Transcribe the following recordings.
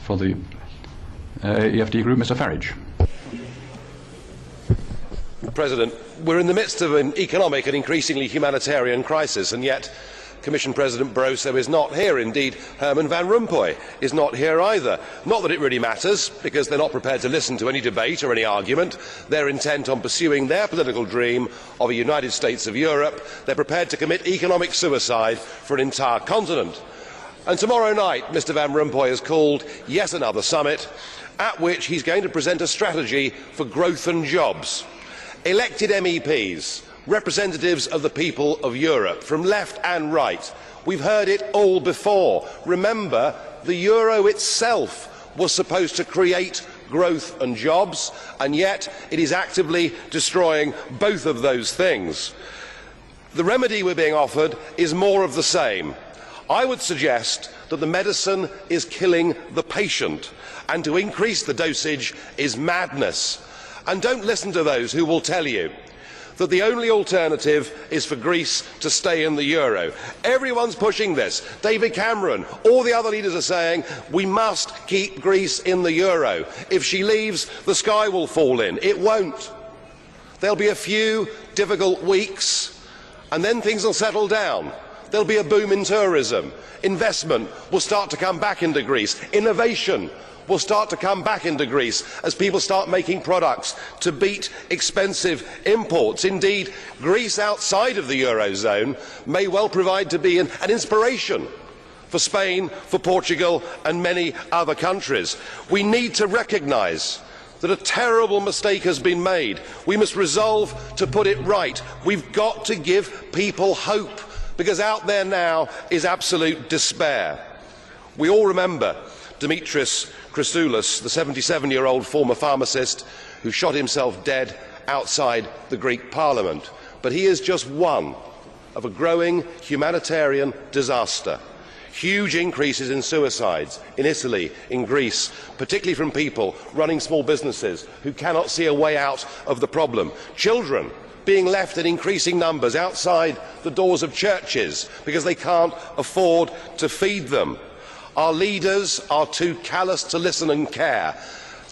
For the EFD Group, Mr. Farage. President, we're in the midst of an economic and increasingly humanitarian crisis, and yet Commission President Barroso is not here. Indeed, Herman Van Rompuy is not here either. Not that it really matters, because they're not prepared to listen to any debate or any argument. They're intent on pursuing their political dream of a United States of Europe. They're prepared to commit economic suicide for an entire continent. And tomorrow night, Mr. Van Rompuy has called yet another summit at which he's going to present a strategy for growth and jobs. Elected MEPs, representatives of the people of Europe, from left and right, we've heard it all before. Remember, the euro itself was supposed to create growth and jobs, and yet it is actively destroying both of those things. The remedy we're being offered is more of the same. I would suggest that the medicine is killing the patient, and to increase the dosage is madness. And don't listen to those who will tell you that the only alternative is for Greece to stay in the euro. Everyone's pushing this. David Cameron, all the other leaders are saying we must keep Greece in the euro. If she leaves, the sky will fall in. It won't. There'll be a few difficult weeks, and then things will settle down. There'll be a boom in tourism. Investment will start to come back into Greece. Innovation will start to come back into Greece as people start making products to beat expensive imports. Indeed, Greece outside of the Eurozone may well provide to be an inspiration for Spain, for Portugal and many other countries. We need to recognise that a terrible mistake has been made. We must resolve to put it right. We've got to give people hope, because out there now is absolute despair. We all remember Dimitris Christoulis, the 77-year-old former pharmacist who shot himself dead outside the Greek Parliament. But he is just one of a growing humanitarian disaster. Huge increases in suicides in Italy, in Greece, particularly from people running small businesses who cannot see a way out of the problem. Children being left in increasing numbers outside the doors of churches because they can't afford to feed them. Our leaders are too callous to listen and care.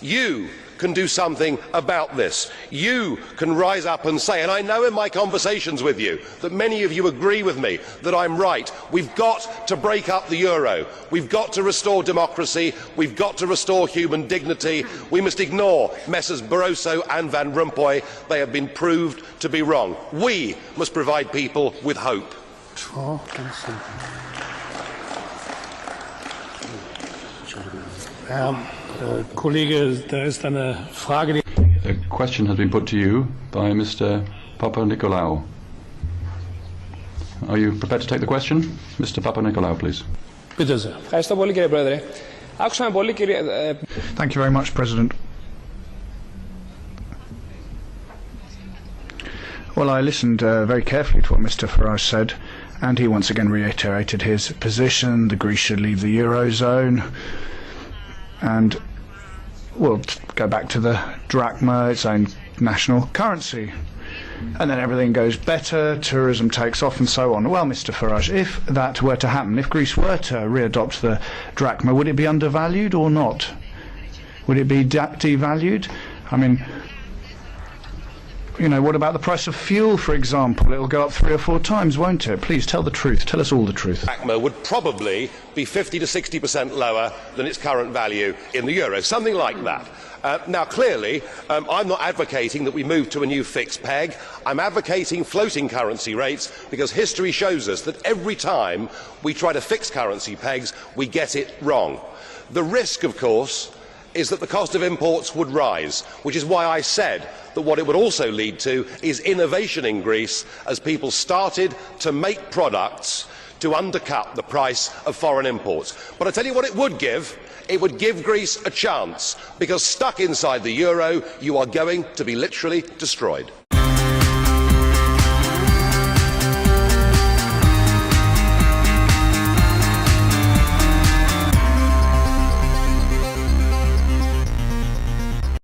You can do something about this. You can rise up and say, and I know in my conversations with you that many of you agree with me that I'm right, we've got to break up the euro. We've got to restore democracy. We've got to restore human dignity. We must ignore Messrs Barroso and Van Rompuy. They have been proved to be wrong. We must provide people with hope. Kollege, da ist eine Frage. A question has been put to you by Mr. Papanikolaou. Are you prepared to take the question? Mr. Papanikolaou, please. Bitte sehr. Ευχαριστώ πολύ, κύριε Πρόεδρε. Άκουσα με πολύ, κύριε. Thank you very much, President. Well, I listened very carefully to what Mr. Farage said, and he once again reiterated his position. The Greece should leave the Eurozone. And we'll go back to the drachma, its own national currency. And then everything goes better, tourism takes off and so on. Well, Mr. Farage, if that were to happen, if Greece were to readopt the drachma, would it be undervalued or not? Would it be devalued? I mean, you know, what about the price of fuel, for example? It'll go up 3 or 4 times, won't it? Please tell the truth. Tell us all the truth. Drachma would probably be 50 to 60% lower than its current value in the euro, something like that. Now, clearly, I'm not advocating that we move to a new fixed peg. I'm advocating floating currency rates because history shows us that every time we try to fix currency pegs, we get it wrong. The risk, of course, is that the cost of imports would rise, which is why I said that what it would also lead to is innovation in Greece as people started to make products to undercut the price of foreign imports. But I tell you what it would give Greece a chance, because stuck inside the euro you are going to be literally destroyed.